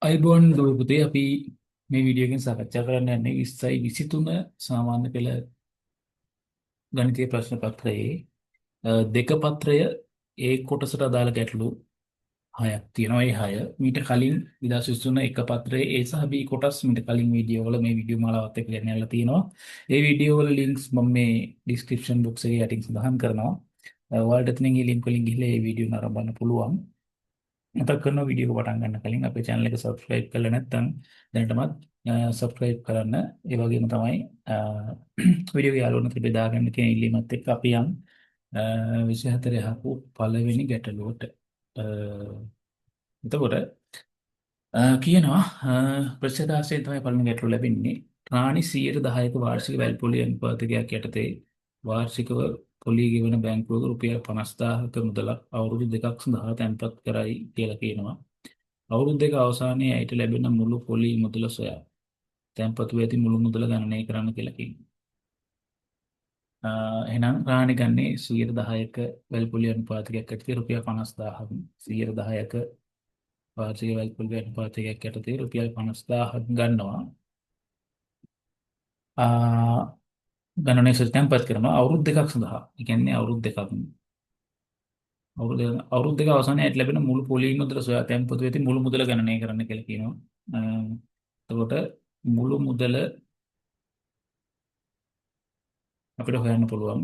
අයිබෝන් දුව පුතේ අපි මේ වීඩියෝ එකෙන් සාකච්ඡා කරන්න යන්නේ 20යි 23 සාමාන්‍ය පෙළ ගණිතීය ප්‍රශ්න පත්‍රයේ දෙක පත්‍රය ඒ කොටසට අදාළ ගැටලු හයක් තියෙනවා. ඒ හය මීට කලින් 2023 එක පත්‍රයේ ඒ සහ B කොටස් මීට කලින් වීඩියෝ වල මේ වීඩියෝ මාලාවත් එක්ක ගෙනල්ලා තියෙනවා. ඒ වීඩියෝ වල ලින්ක්ස් මම මේ ඩිස්ක්‍රිප්ෂන් බොක්ස් එකේ යටින් සඳහන් කරනවා. ඔයාලට එතනින් මේ ලින්ක් වලින් ගිහලා මේ වීඩියෝ නරඹන්න පුළුවන්. මතක් කරනවා වීඩියෝ එක පටන් ගන්න කලින් අපේ channel එක subscribe කරලා නැත්නම් දැනටමත් subscribe කරන්න. ඒ වගේම තමයි වීඩියෝ එක යාළුවන්ට බෙදා ගන්න තියෙන ඉල්ලීමත් එක්ක අපි යම් 24 යහපු පළවෙනි ගැටලුවට. එතකොට කියනවා ප්‍රතිශතාංශයෙන් තමයි පළවෙනි ගැටලුව ලැබෙන්නේ. රාණි 10%ක වාර්ෂික වැල්පොලි අනුපාතකයක් යටතේ වාර්ෂිකව පොලී ගෙවන බැංකුවක රුපියල් 50,000ක මුදලක් අවුරුදු දෙකක් සඳහා තැන්පත් කරයි කියලා කියනවා. අවුරුදු දෙක අවසානයේ ඇයට ලැබෙන මුළු පොලී මුදල සොයා තැන්පතු ඇති මුළු මුදල ගණනය කරන්න කියලා කියනවා. එහෙනම් රාණි ගන්නේ 10%ක වැල්පොලි අනුපාතකයක් යටතේ රුපියල් 50,000ක් 10%ක වාර්ෂික වැල්පොලි අනුපාතකයක් යටතේ රුපියල් 50,000ක් ගන්නවා. ගණනය සොයා තැන්පත් කරනවා අවුරුදු දෙකක් සඳහා. ඒ කියන්නේ අවුරුදු දෙකක් අවුරුදු දෙක අවසානයේ ඇයට ලැබෙන මුළු පොලී මුදල සොයා තැන්පතු ඇති මුළු මුදල ගණනය කරන්න කියලා කියනවා. එතකොට මුළු මුදල අපිට හොයන්න පුළුවන්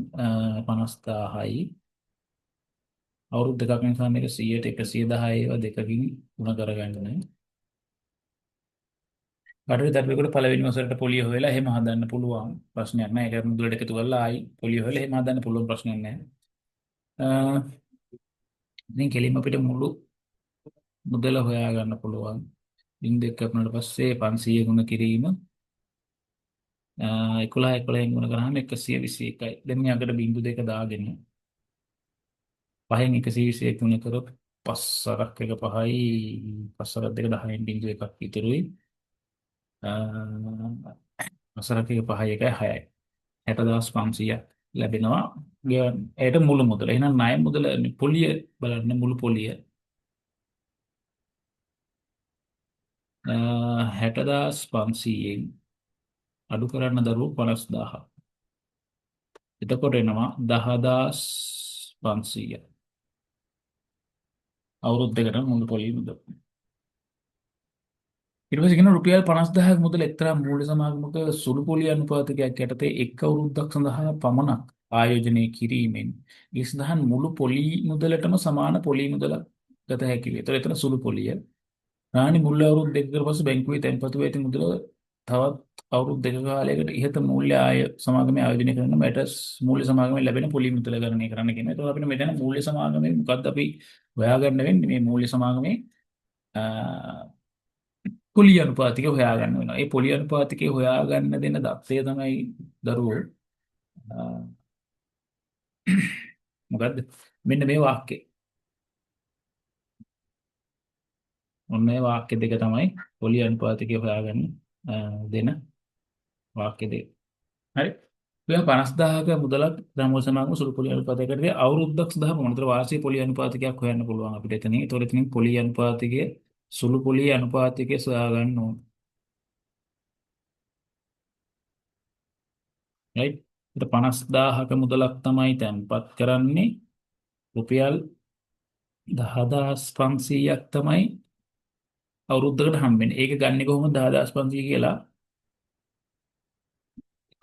50,000යි අවුරුදු දෙකක් නිසා මේක 100ට 110 ඒවා දෙකකින් ගුණ කරගන්න. කටුවේ දරුවෙකුට පළවෙනි වසරට පොලිය හොයලා එහෙම හදන්න පුළුවන් ප්‍රශ්නයක් නෑ. ඒක මුදලට එකතු කරලා ආයි පොලිය හොයලා එහෙම හදන්න පුළුවන් ප්‍රශ්නයක් නෑ. ඉතින් කෙලින්ම අපිට මුළු මුදල හොයා ගන්න පුළුවන්. 0.1 කපුණාට පස්සේ 500 ගුණ කිරීම 11 ගුණ කරාම 121යි. දැන් මේ අගට බිංදු දෙක දාගෙන 5න් 121 ගුණ කරොත් 5 1 5යි 5 2 10න් බිංදු එකක් ඉතුරුයි. 5 1 5යි 1යි 6යි 60,500ක් ලැබෙනවා. ඒට මුළු මුදල. එහෙනම් ණය මුදල පොලිය බලන්න මුළු පොලිය 60,500න් අඩු කරන්න දරුවෝ 50,000. එතකොට එනවා 10,500 අවුරුදු දෙකට මුළු පොලිය මුදල. ඊට පස්සේ කියන රුපියල් 50,000ක මුදල එක්තරා මූල්‍ය සමාගමක සුළු පොලිය අනුපාතකයක් යටතේ එක් අවුරුද්දක් සඳහා පමණක් ආයෝජනය කිරීමෙන් ඒ සඳහන් මුළු පොලී මුදලටම සමාන පොලී මුදලක් ගත හැකි වේ. ඒතර එතන සුළු පොලිය. රාණි මුල් අවුරුදු දෙකකට පස්සේ බැංකුවේ තැන්පතු ඇති මුදල තවත් අවුරුදු දෙක කාලයකට ඉහත මූල්‍ය ආය සමාගමේ ආයෝජනය කරන මට මූල්‍ය සමාගමේ ලැබෙන පොලී මුදල ගණනය කරන්න කියනවා. ඒතකොට අපිට මෙතන මූල්‍ය සමාගමේ මොකද්ද අපි හොයාගන්න වෙන්නේ මේ මූල්‍ය සමාගමේ පොලී අනුපාතිකය හොයාගන්න වෙනවා. ඒ පොලී අනුපාතිකය හොයාගන්න දෙන දත්තය තමයි දරුවෝ මොකද්ද? මෙන්න මේ වාක්‍යය. ඔන්න මේ වාක්‍ය දෙක තමයි පොලී අනුපාතිකය හොයාගන්න දෙන වාක්‍ය දෙක. හරි. ඔය 50,000ක මුදලක් ධනමූල සමාගම සුළු පොලී අනුපාතයකට අවුරුද්දක් සඳහා මොනතර වාර්ෂික පොලී අනුපාතිකයක් හොයන්න පුළුවන් අපිට එතනින්. ඒතකොට එතනින් පොලී අනුපාතිකය සුළු පොලී අනුපාතිකය සොයා ගන්න ඕන. right? ඒත් 50,000ක මුදලක් තමයි තැන්පත් කරන්නේ. රුපියල් 10,500ක් තමයි අවුරුද්දකට හම්බෙන්නේ. ඒක ගන්නේ කොහොමද 10,500 කියලා?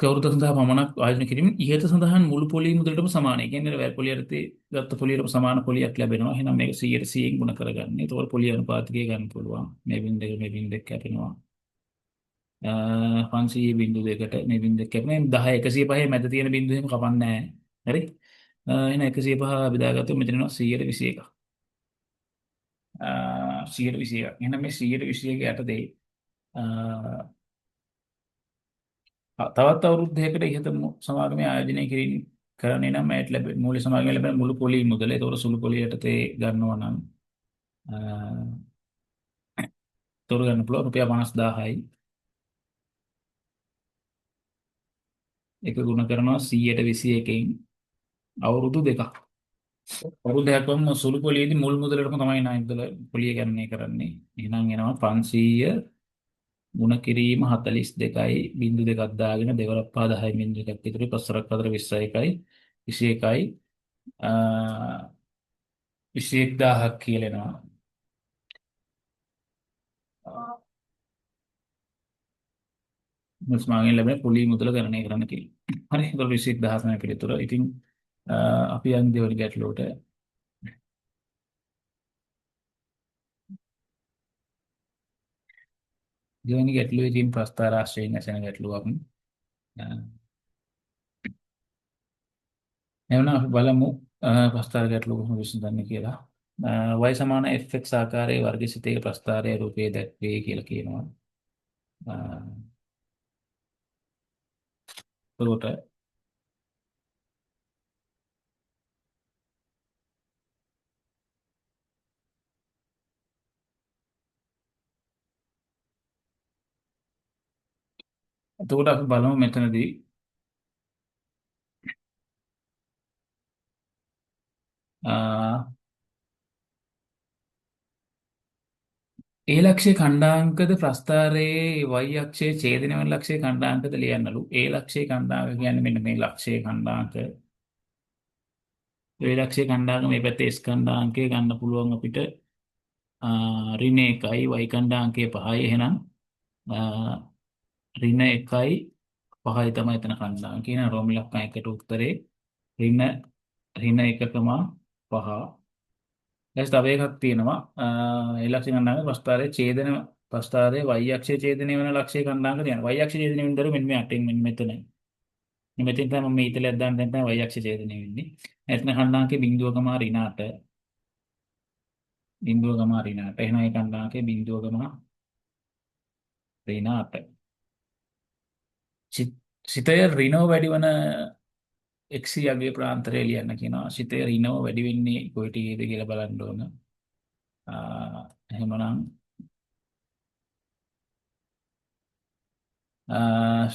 කවුරුද සඳහා පමණක් ආයෝජනය කිරීමෙන් ඉහත සඳහන් මුළු පොලී මුදලටම සමානයි. කියන්නේ වැල් පොලිය යටතේ ගත්ත පොලියටම සමාන පොලියක් ලැබෙනවා. එහෙනම් මේක 100%න් ගුණ කරගන්න. ඒතකොට පොලිය අනුපාතකය ගන්න පුළුවන්. මේ බින්දුව කැපෙනවා. 500 බින්දුවකට මේ බින්දුව කැපෙනවා. 10 105 මැද තියෙන බින්දුව එහෙම කපන්නේ නැහැ. හරි? එහෙනම් 105 බෙදාගත්තොත් මෙතන එනවා 121. 121. එහෙනම් මේ 121 යටතේ තවත් අවුරුද්දයකට ඉහත සමාගමේ ආයෝජනය කිරීම කරන්නේ නම් ඇයට ලැබෙන මූල්‍ය සමාගමේ ලැබෙන මුළු පොලී මුදල. ඒතකොට සුළු පොලිය යටතේ ගන්නවා නම් තොර ගන්න පුළුවන් රුපියල් 50,000යි. එක ගුණ කරනවා 121කින් අවුරුදු දෙකක්. අවුරුද්දක්වම සුළු පොලියේදී මුල් මුදලටම තමයි ණය පොලිය ගණනය කරන්නේ. එහෙනම් එනවා 500 ගුණ කිරීම 42යි බිංදු දෙකක් දාගෙන දෙවරක් පහ 10 බිංදු එකක් ඉතුරු 5 4 21යි 21යි 21000ක් කියලා එනවා. මුස්මාගෙන් ලැබෙන පොලි මුදල ගණනය කරන්න කියලා. හරි. ඒතකොට 21000 තමයි පිළිතුර. ඉතින් අපි යන්නේ දෙවෙනි ගැටලුවට. දෙවෙනි ගැටලුවේ තියෙන ප්‍රස්තාර ආශ්‍රයෙන් ඇසෙන ගැටලුවක්. අ, එවනම් අපි බලමු ප්‍රස්තාර ගැටලුව කොහොමද විසඳන්නේ කියලා. y සමාන fx ආකාරයේ වර්ගසිතයක ප්‍රස්තාරයේ රූපයේ දැක්වේ කියලා කියනවා. අ, එතකොට එතකොට අපි බලමු මෙතනදී අ, ඒ ලක්ෂයේ khණ්ඩාංකද ප්‍රස්ථාරයේ y අක්ෂයේ ඡේදන වන ලක්ෂයේ khණ්ඩාංකද ලියන්නලු. ඒ ලක්ෂයේ khණ්ඩාංක කියන්නේ මෙන්න මේ ලක්ෂයේ khණ්ඩාංක. ඒ ලක්ෂයේ khණ්ඩාංක මේ පැත්තේ s khණ්ඩාංකය ගන්න පුළුවන් අපිට ඍණ 1යි y khණ්ඩාංකය 5යි. එහෙනම් ඍණ 1යි 5යි තමයි එතන khණ්ඩාංක. කියන රෝම ඉලක්කම් එකට උත්තරේ ඍණ 1,5. ඊට තව එකක් තියෙනවා. ඒ ලක්ෂය khණ්ඩාංක ප්‍රස්ථාරයේ ඡේදන ප්‍රස්ථාරයේ y අක්ෂයේ ඡේදනය වෙන ලක්ෂයේ khණ්ඩාංක තියෙනවා. y අක්ෂයේ ඡේදනය වෙන දරු මෙන්න මේ අටෙන් මෙන්න මෙතනයි. මෙතෙන් තමයි මම මේ ඉතලයක් දාන්න දැන් තමයි y අක්ෂයේ ඡේදනය වෙන්නේ. එතන khණ්ඩාංකේ 0,8. 0,8. එහෙනම් ඒ khණ්ඩාංකේ 0,8. සිතය ඍණව වැඩි වන x යගේ ප්‍රාන්තරය ලියන්න කියනවා. සිතය ඍණව වැඩි වෙන්නේ කොයිටද කියලා බලන්න ඕන. එහෙමනම්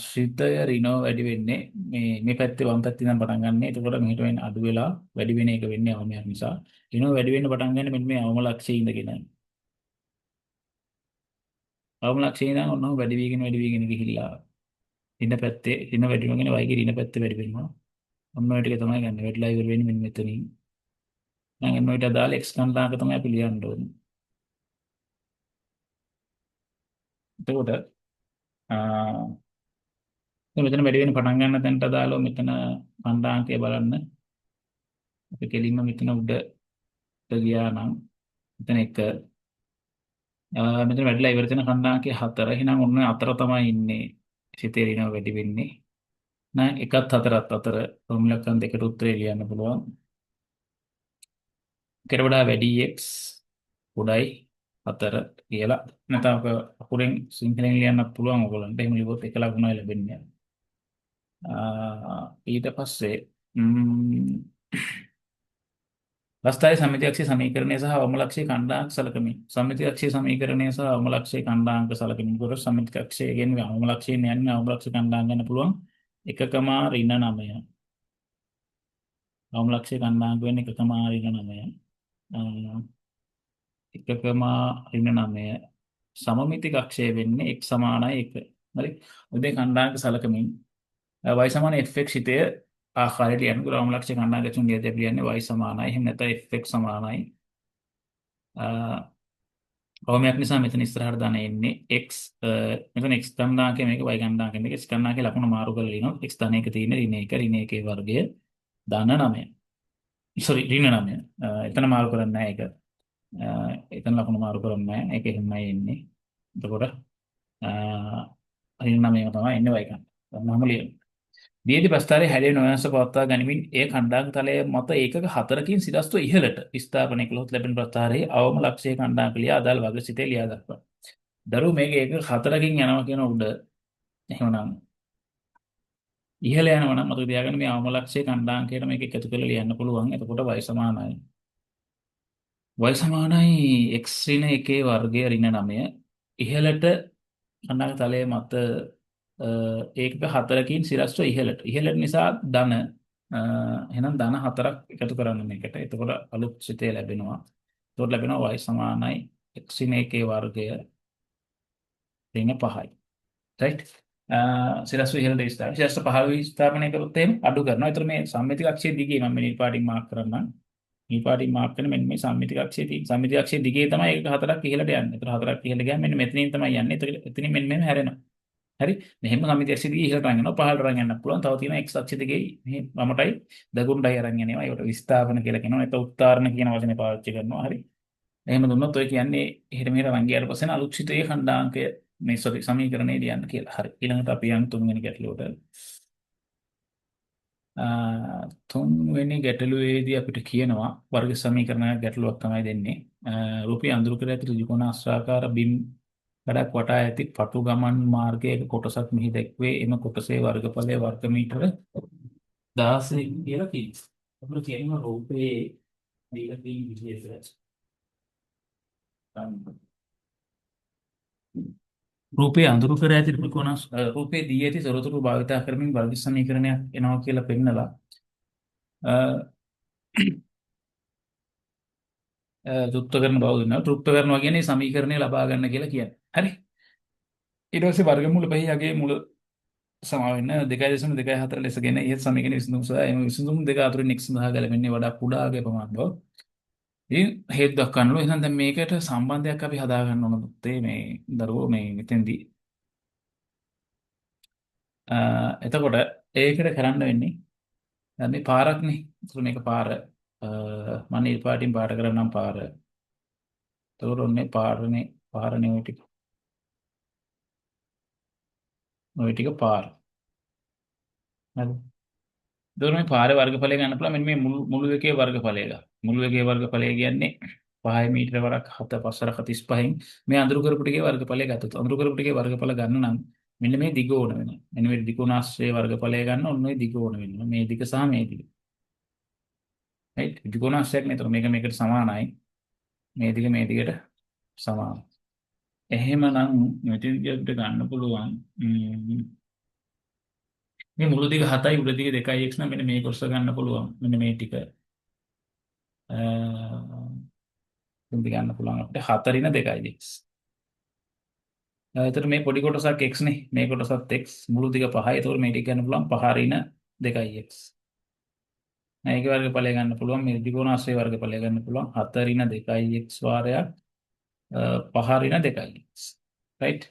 ශ්‍රිතය ඍණව වැඩි වෙන්නේ මේ පැත්තේ වම් පැත්තේ ඉඳන් පටන් ගන්න. එතකොට මෙහෙට වෙන අඩු වෙලා වැඩි වෙන එක වෙන්නේ අවමයක් නිසා. ඍණව වැඩි වෙන්න පටන් ගන්න මෙන්න මේ අවම ලක්ෂයේ ඉඳගෙන. අවම ලක්ෂයේ ඉඳන් ඔන්නම වැඩි වීගෙන ගිහිල්ලා ඍණ පැත්තේ ඍණ වැඩි වෙනගෙන y ගේ ඍණ පැත්තේ වැඩි වෙනවා. ඔන්න ඔය ටික තමයි ගන්න. වැඩිලා ඉවර වෙන්නේ මෙන්න මෙතනින්. දැන් එන්න ඔයිට අදාළ x කන්දාක තමයි අපි ලියන්න ඕනේ. එතකොට දැන් මෙතන වැඩි වෙන පටන් ගන්න තැනට අදාළව මෙතන කණ්ඩාංකය බලන්න. අපි කෙලින්ම මෙතන උඩට ගියා නම් මෙතන 1 මෙතන වැඩිලා ඉවර වෙන කණ්ඩාංකය 4. එහෙනම් ඔන්න අතර තමයි ඉන්නේ. සිතේ ඍණ වැඩි වෙන්නේ. නෑ 1ත් 4ත් අතර ප්‍රමිලකන් දෙකට උත්තරේ ලියන්න පුළුවන්. එකට වඩා වැඩි x උඩයි 4 කියලා. නැත්නම් අකුරෙන් සිංහලෙන් ලියන්නත් පුළුවන් ඔයගොල්ලන්ට. එහෙම ලියුවොත් එක ලකුණයි ලැබෙන්නේ. ඊට පස්සේ ප්‍රස්ථාරයේ සම්මිති අක්ෂයේ සමීකරණය සහ අවම ලක්ෂයේ khණ්ඩාංක සලකමින් සම්මිති අක්ෂයේ සමීකරණය සහ අවම ලක්ෂයේ khණ්ඩාංක සලකමින් කොට සම්මිති අක්ෂය කියන්නේ අවම ලක්ෂයෙන් යන්නේ අවම ලක්ෂ khණ්ඩාංක ගන්න පුළුවන් 1,9. අවම ලක්ෂයේ khණ්ඩාංක වෙන්නේ 1,9. 1,9 සමමිති කක්ෂය වෙන්නේ x සමානයි 1. හරි. උදේ khණ්ඩාංක සලකමින් y සමාන fx හිතය ආකාරයට ලියන්න පුළුවන්. අවම ලක්ෂයේ khණ්ඩාංක තුන ලියදී අපි ලියන්නේ y සමානයි. එහෙම නැත්නම් fx සමානයි අවමයක් නිසා මෙතන ඉස්සරහට දාන එන්නේ x මෙතන x ගණනාංකය මේක y ගණනාංකය මේක x ගණනාංකයේ ලකුණ මාරු කරලා ලියනවා. x ධන 1 තියෙන ඍණ 1 ඍණ 1 වර්ගය ධන 9. sorry ඍණ 9. එතන මාරු කරන්නේ නැහැ ඒක. එතන ලකුණ මාරු කරන්නේ නැහැ. ඒක එහෙමයි එන්නේ. එතකොට ඍණ 9 තමයි එන්නේ y ගණන. මම ලියනවා. දියේදී ප්‍රස්ථාරයේ හැඩය නොවෙනස්ව පවත්වා ගනිමින් ඒ khණ්ඩාංක තලය මත ඒකක 4කින් සිරස්ව ඉහළට විස්ථාපනය කළොත් ලැබෙන ප්‍රස්ථාරයේ අවම ලක්ෂයේ khණ්ඩාංක ලියා අදාළ වර්ගසිතේ ලියා දක්වන්න. දරුවෝ මේක ඒකක 4කින් යනවා කියන උඩ එහෙමනම් ඉහළ යනවා නම් මතක තියාගන්න මේ අවම ලක්ෂයේ khණ්ඩාංකයට මේක එකතු කරලා ලියන්න පුළුවන්. එතකොට y සමානයි. y සමානයි x ඍණ 1 වර්ගය ඍණ 9 ඉහළට khණ්ඩාංක තලය මත ඒකක 4කින් සිරස්ව ඉහළට. ඉහළට නිසා ධන එහෙනම් ධන 4ක් එකතු කරන්න මේකට. එතකොට අලුත් සිතේ ලැබෙනවා. එතකොට ලැබෙනවා y සමානයි x ඉන එකේ වර්ගය ඍණ 5යි. right? සිරස්ව ඉහළට විස්තර. සිරස්ව පහළ විස්ථාපනය කරොත් එහෙම අඩු කරනවා. ඒතර මේ සම්මිතික අක්ෂයේ දිගේ මම මේ පාටින් මාක් කරන්නම්. මේ පාටින් මාක් කරන මෙන්න මේ සම්මිතික අක්ෂයේ සම්මිතික අක්ෂයේ දිගේ තමයි ඒක 4ක් ඉහළට යන්නේ. ඒතර 4ක් ඉහළට ගියාම මෙන්න මෙතනින් තමයි යන්නේ. ඒතර එතනින් මෙන්න මෙහෙම හැරෙනවා. හරි. මෙහෙම සම්මිතික අක්ෂයේ දිගේ ඉහළට අරන් යනවා. පහළට අරන් යන්න පුළුවන්. තව තියෙනවා x අක්ෂයේ දිගේ මේ වමටයි දකුණටයි අරන් යනවා. ඒකට විස්ථාපන කියලා කියනවා. ඒත් උත්තරණ කියන වචනේ පාවිච්චි කරනවා. හරි. එහෙම දුන්නොත් ඔය කියන්නේ එහෙට මෙහෙට අරන් ගියාට පස්සේ අලුත් සිතේ khණ්ඩාංකය මේ සමීකරණේ ලියන්න කියලා. හරි. ඊළඟට අපි යන් තුන්වෙනි ගැටලුවට. තුන්වෙනි ගැටලුවේදී අපිට කියනවා වර්ග සමීකරණ ගැටලුවක් තමයි දෙන්නේ. රූපී අඳුරු කර ඇති ත්‍රිකෝණ අස්රාකාර බිම් ගඩක් වටා ඇති පටු ගමන් මාර්ගයක කොටසක් මෙහි දැක්වේ. එම කොටසේ වර්ගඵලය වර්ග මීටර 16 කියලා කියනවා. අපිට කියනවා රූපයේ දීලා තියෙන විදිහට රූපේ අඳුරු කර ඇති ත්‍රිකෝණ රූපේ දී ඇති තොරතුරු භාවිතා කරමින් වර්ග සමීකරණයක් එනවා කියලා පෙන්නලා තෘප්ත කරන බව දුන්නා. තෘප්ත කරනවා කියන්නේ සමීකරණය ලබා ගන්න කියලා කියන්නේ. හරි. ඊට පස්සේ වර්ගමූල පහේ යගේ මුල සමා වෙන්න 2.24 ලෙසගෙන ඉහත සමීකරණ විසඳුම් සහ එම විසඳුම් දෙක අතරින් x සඳහා ගැලපෙන්නේ වඩා කුඩාගේ ප්‍රමාණ බව. ඉතින් හේතු දක්වන්නලු. එහෙනම් දැන් මේකට සම්බන්ධයක් අපි හදා ගන්න ඕන පුතේ මේ දරුවෝ මේ මෙතෙන්දී. එතකොට ඒකට කරන්න වෙන්නේ දැන් මේ පාරක්නේ. ඒතර මේක පාර මම නිල් පාටින් පාට කරනම් පාර. එතකොට ඔන්නේ පාරනේ ඔය ටික පාර. හරි. එතකොට මේ පාරේ වර්ගඵලය ගන්න පුළුවන් මෙන්න මේ මුළු එකේ වර්ගඵලය ගන්න. මුළු එකේ වර්ගඵලය කියන්නේ 5 මීටර වරක් 7 5 35න් මේ අඳුරු කරපු ටිකේ වර්ගඵලය ගත්තොත් අඳුරු කරපු ටිකේ වර්ගඵල ගන්න නම් මෙන්න මේ දිග ඕන වෙනවා. මෙන්න මේ ත්‍රිකෝණාශ්‍රයේ වර්ගඵලය ගන්න ඔන්න ඔය දිග ඕන වෙනවා. මේ දිග සහ මේ දිග. right? ත්‍රිකෝණාශ්‍රයක් නේද? මේක මේකට සමානයි. මේ දිග මේ දිගට සමානයි. එහෙමනම් මෙතන අපිට ගන්න පුළුවන් මේ මුළු දිග 7යි උඩ දිග 2යි x නම් මෙන්න මේ කොටස ගන්න පුළුවන්. මෙන්න මේ ටික. තුන්දි ගන්න පුළුවන් අපිට 4 ින 2යි x. එතකොට මේ පොඩි කොටසක් x නේ. මේ කොටසත් x මුළු දිග 5යි. එතකොට මේ ටික ගන්න පුළුවන් 5 ින 2යි x. මේකේ වර්ගඵලය ගන්න පුළුවන් මේ ත්‍රිකෝණාශ්‍රයේ වර්ගඵලය ගන්න පුළුවන් 4 ින 2යි x වාරයක් 5 ින 2යි x. right?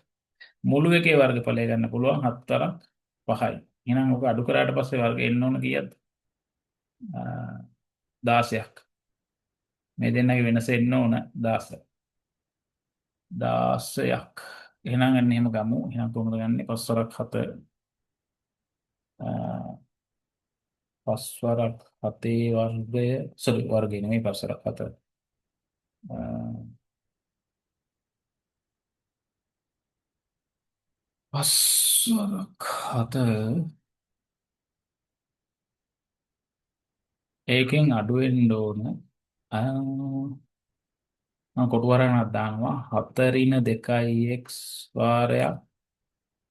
මුළු එකේ වර්ගඵලය ගන්න පුළුවන් 7 5යි. එහෙනම් ඔක අඩු කරාට පස්සේ වර්ග එන්න ඕන කීයද? 16ක්. මේ දෙන්නගේ වෙනස එන්න ඕන 16. 16ක්. එහෙනම් අන්න එහෙම ගමු. එහෙනම් කොහොමද ගන්නෙ? 5 වරක් 7 5 වරක් 7 වර්ගය සෝරි වර්ගය නෙමෙයි 5 වරක් 7 5 වරක් 7 ඒකෙන් අඩු වෙන්න ඕන මම කොටු වරණක් දානවා 4 ින 2යි x වාරයක්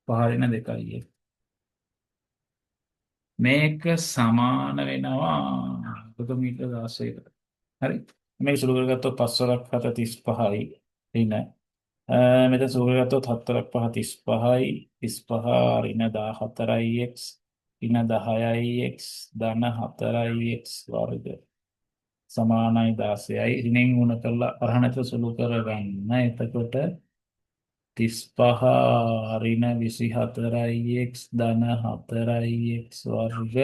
5 ින 2යි x. මේක සමාන වෙනවා මීටර 16කට. හරි. මේක සුළු කරගත්තොත් 5 වරක් 7 35යි ඍණ. මෙතන සුළු කරගත්තොත් 7 වරක් 5 35යි 35 ඍණ 14යි x ඍණ 10යි x ධන 4යි x වර්ග සමානයි 16යි. ඍණෙන් ගුණ කරලා අරහණත සුළු කරගන්න. එතකොට 35 ඍණ 24යි x ධන 4යි x වර්ග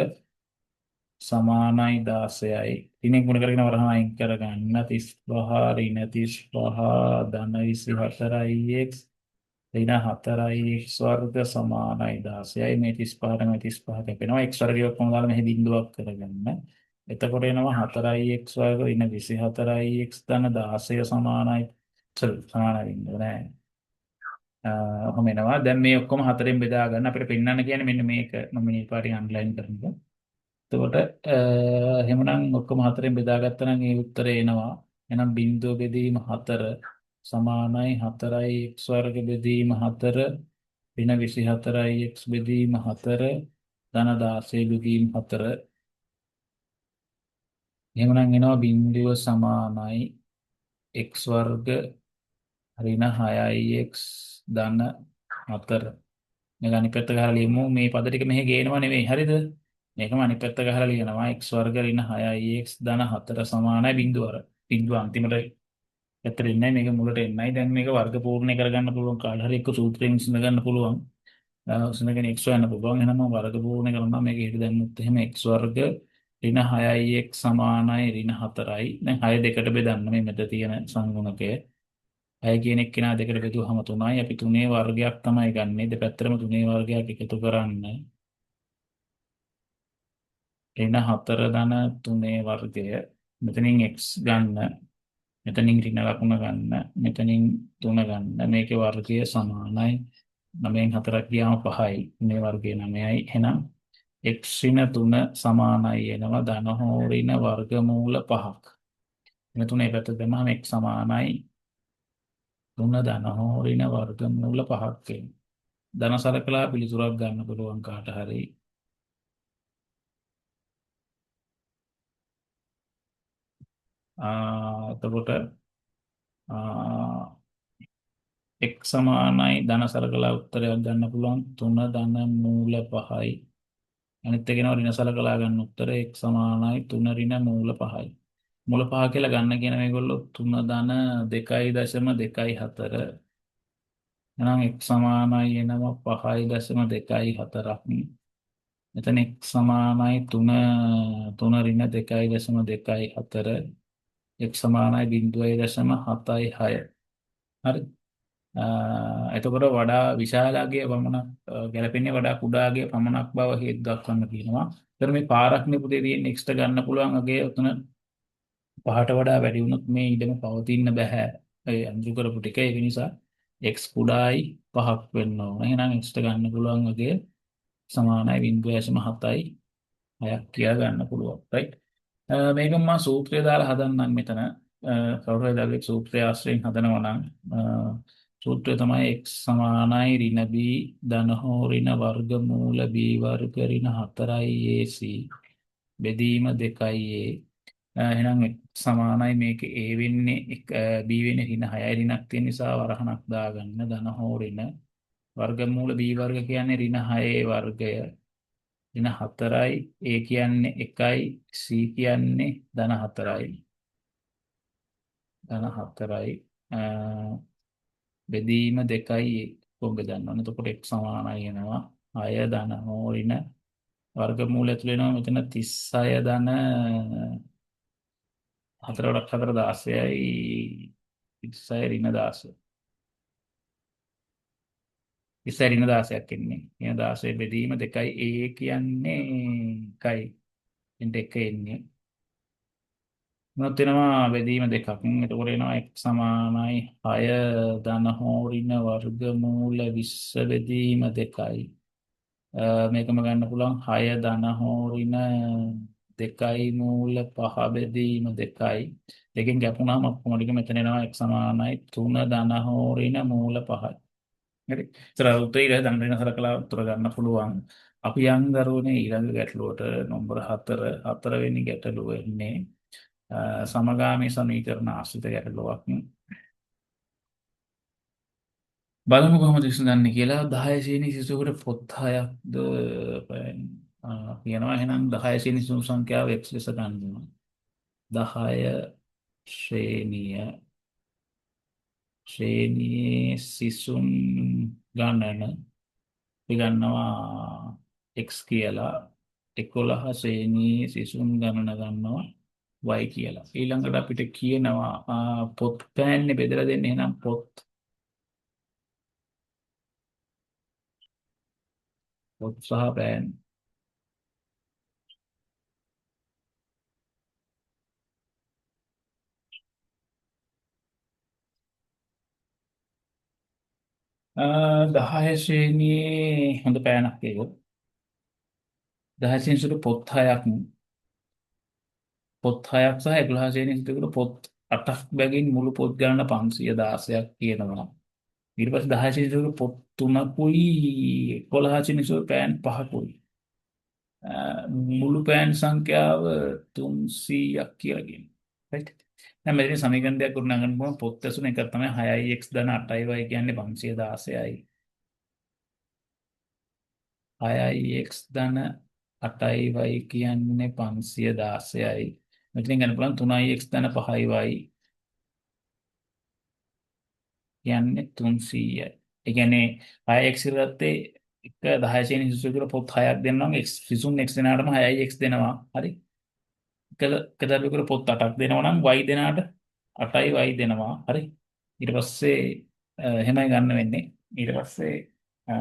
සමානයි 16යි. ඍණෙන් ගුණ කරගෙන වරහන් අයින් කරගන්න 35 ඍණ 35 ධන 24යි x ඍණ 4යි x වර්ග සමානයි 16යි. මේ 35 මේ 35 කැපෙනවා x වර්ගය ඔක්කොම දාලා මෙහි බිඳුවක් කරගන්න. එතකොට එනවා 4යි x වර්ග ඍණ 24යි x ධන 16 සමානයි සමානයි නෑ. ඔහොම එනවා. දැන් මේ ඔක්කොම 4ෙන් බෙදා ගන්න අපිට පෙන්වන්න කියන්නේ මෙන්න මේක මම මේ පාටින් අන්ඩර්ලයින් කරනවා. එතකොට එහෙමනම් ඔක්කොම 4ෙන් බෙදාගත්තා නම් ඒ උත්තරේ එනවා. එහෙනම් බිංදුව බෙදීම 4 සමානයි 4යි x වර්ග බෙදීම 4 ඍණ 24යි x බෙදීම 4 ධන 16 බෙදීම 4 එහෙමනම් එනවා බිඳුව සමානයි x වර්ග ඍණ 6x ධන 4. මේක අනිත් පැත්ත ගහලා ලියමු. මේ පද ටික මෙහි ගේනවා නෙවෙයි. හරිද? මේකම අනිත් පැත්ත ගහලා ලියනවා. x වර්ග ඍණ 6x ධන 4 සමානයි බිඳුව අර. බිඳුව අන්තිමට පැත්තට එන්නයි මේක මුලට එන්නයි. දැන් මේක වර්ග පූර්ණය කරගන්න පුළුවන් කාට හරි එක්ක සූත්‍රයෙන් විසඳ ගන්න පුළුවන්. විසඳගෙන x හොයන්න පුළුවන්. එහෙනම් මම වර්ග පූර්ණය කරනවා. මේක ඊට දැම්මොත් එහෙම x වර්ග ඍණ 6x සමානයි ඍණ 4යි. දැන් 6 දෙකට බෙදන්න මේ මෙතන තියෙන සංගුණකය. 6 කියන එක කෙනා දෙකට බෙදුවහම 3යි. අපි 3 වර්ගයක් තමයි ගන්නෙ. දෙපැත්තටම 3 වර්ගයක් එකතු කරන්න. ඍණ 4 ධන 3 වර්ගය. මෙතනින් x ගන්න. මෙතනින් ඍණ ලකුණ ගන්න. මෙතනින් 3 ගන්න. මේකේ වර්ගය සමානයි. 9න් 4ක් ගියාම 5යි. මේ වර්ගය 9යි. එහෙනම් x ඍණ 3 සමානයි එනවා ධන හෝ ඍණ වර්ගමූල 5ක්. මේ තුනේ පැත්ත දැම්මම x සමානයි 3 ධන හෝ ඍණ වර්ගමූල 5ක් වෙනවා. ධන සලකලා පිළිතුරක් ගන්න පුළුවන් කාට හරි. එතකොට x සමානයි ධන සලකලා උත්තරයක් ගන්න පුළුවන් 3 ධන මූල 5යි. අනිත් එක වෙනවා ඍණ සලකලා ගන්න උත්තරය x සමානයි 3 ඍණ මූල 5යි. මූල 5 කියලා ගන්න කියන මේගොල්ලෝ 3 ධන 2.24. එහෙනම් x සමානයි එනවා 5.24ක්. මෙතන x සමානයි 3 3 ඍණ 2.24. x සමානයි 0.76. හරි. එතකොට වඩා විශාලගේ පමණක් ගැලපෙන්නේ වඩා කුඩාගේ පමණක් බව හේතු දක්වන්න කියනවා. ඒතර මේ පාරක්නේ පුතේ තියෙන next ගන්න පුළුවන් අගේ උතන පහට වඩා වැඩි වුණොත් මේ ඉඩම පවතින්න බෑ. ඒ අඳුරු කරපු ටික ඒක නිසා x කුඩායි 5ක් වෙන්න ඕන. එහෙනම් next ගන්න පුළුවන් අගේ සමානයි 0.7යි 6ක් කියලා ගන්න පුළුවන්. right. මේක මම සූත්‍රය දාලා හදන්නම් මෙතන. කවුරු හරි දාලා සූත්‍රය ආශ්‍රයෙන් හදනවා නම් සූත්‍රය තමයි x සමානයි ඍණ b ධන හෝ ඍණ වර්ගමූල b වර්ග ඍණ 4යි ac බෙදීම 2යි a. එහෙනම් x සමානයි මේක a වෙන්නේ b වෙන්නේ ඍණ 6යි ඍණක් තියෙන නිසා වරහණක් දාගන්න ධන හෝ ඍණ වර්ගමූල b වර්ග කියන්නේ ඍණ 6 වර්ගය ඍණ 4යි a කියන්නේ 1යි c කියන්නේ ධන 4යි ධන 4යි බෙදීම 2යි කොහොමද ගන්න ඕනේ එතකොට x සමානයි වෙනවා 6 ධන හෝ ඍණ වර්ගමූල ඇතුළේ වෙනවා මෙතන 36 ධන 4 කට 4 16යි 36 ඍණ 16 36 ඍණ 16ක් එන්නේ ඍණ 16 බෙදීම 2යි a කියන්නේ 1යි එන්න 1 එන්නේ මොනවද වෙනවා බෙදීම දෙකක්. එතකොට එනවා x සමානයි 6 ධන හෝ ඍණ වර්ගමූල 20 බෙදීම 2යි. මේකම ගන්න පුළුවන් 6 ධන හෝ ඍණ 2යි මූල 5 බෙදීම 2යි. දෙකෙන් කැපුණාම ඔක්කොම ටික මෙතන එනවා x සමානයි 3 ධන හෝ ඍණ මූල 5යි. හරි. ඒතර උත්තරීය ධන ඍණ සලකලා උත්තර ගන්න පුළුවන්. අපි යන් දරුවනේ ඊළඟ ගැටලුවට නම්බර 4 4වෙනි ගැටලුව එන්නේ සමගාමී සමීකරණ ආශ්‍රිත ගැටලුවක්. බලමු කොහොමද විසඳන්නේ කියලා. 10 ශ්‍රේණි සිසුවකට පොත් 6ක්ද කියනවා. එහෙනම් 10 ශ්‍රේණි සිසු සංඛ්‍යාව x ලෙස ගන්නවා. 10 ශ්‍රේණියේ සිසුන් ගණන අපි ගන්නවා x කියලා. 11 ශ්‍රේණියේ සිසුන් ගණන ගන්නවා y කියලා. ඊළඟට අපිට කියනවා පොත් පෑන්නේ බෙදලා දෙන්න. එහෙනම් පොත් සහ පෑන් 10 ශ්‍රේණියේ හොඳ පෑනක් ඒක. 10 ශ්‍රේණිය සුළු පොත් 6ක් සහ 11 ශ්‍රේණිය සුළු පොත් 8ක් බැගින් මුළු පොත් ගණන 516ක් කියනවා. ඊට පස්සේ 10 ශ්‍රේණිය සුළු පොත් 3කුයි 11 ශ්‍රේණිය සුළු පෑන් 5කුයි. මුළු පෑන් සංඛ්‍යාව 300ක් කියලා කියනවා. right? දැන් මෙතන සමීකරණයක් ගොඩනගන්න පුළුවන් පොත් ඇසුන එක තමයි 6x ධන 8y කියන්නේ 516යි. 6x ධන 8y කියන්නේ 516යි. මෙතනින් ගන්න පුළුවන් 3x ධන 5y කියන්නේ 300යි. ඒ කියන්නේ 6x ඉරත්තේ එක 10 ශේණි සිසු කියලා පොත් 6ක් දෙනවා නම් x සිසුන් x දෙනාටම 6x දෙනවා. හරි. එක දරුවෙකුට පොත් 8ක් දෙනවා නම් y දෙනාට 8යි y දෙනවා. හරි. ඊට පස්සේ එහෙමයි ගන්න වෙන්නේ. ඊට පස්සේ අ,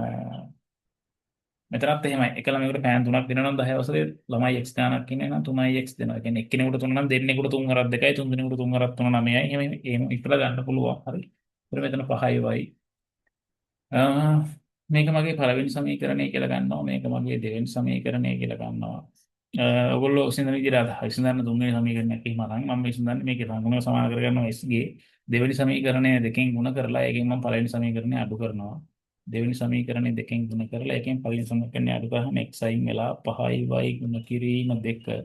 මෙතනත් එහෙමයි. එක ළමයෙකුට පෑන් 3ක් දෙනවා නම් 10 වසරේ ළමයි x ගානක් ඉන්නේ නම් 3යි x දෙනවා. ඒ කියන්නේ එක්කෙනෙකුට 3 නම් දෙන්නෙකුට 3 අරක් 2යි, තුන් දෙනෙකුට 3 අරක් 3 9යි. එහෙම ඉතලා ගන්න පුළුවන්. හරි. ඊට මෙතන 5යි y. මේක මගේ පළවෙනි සමීකරණය කියලා ගන්නවා. මේක මගේ දෙවෙනි සමීකරණය කියලා ගන්නවා. ඔයගොල්ලෝ විසඳන විදිහට විසඳන්න තුන්වෙනි සමීකරණයක් එහෙම නම් මම විසඳන්නේ මේකේ සංගුණය සමාන කරගන්නවා s ගේ දෙවෙනි සමීකරණය දෙකෙන් ගුණ කරලා ඒකෙන් මම පළවෙනි සමීකරණය අඩු කරනවා. දෙවෙනි සමීකරණය දෙකෙන් ගුණ කරලා ඒකෙන් පළවෙනි සමීකරණය අඩු කරාම x අයින් වෙලා 5y ගුණ කිරීම 2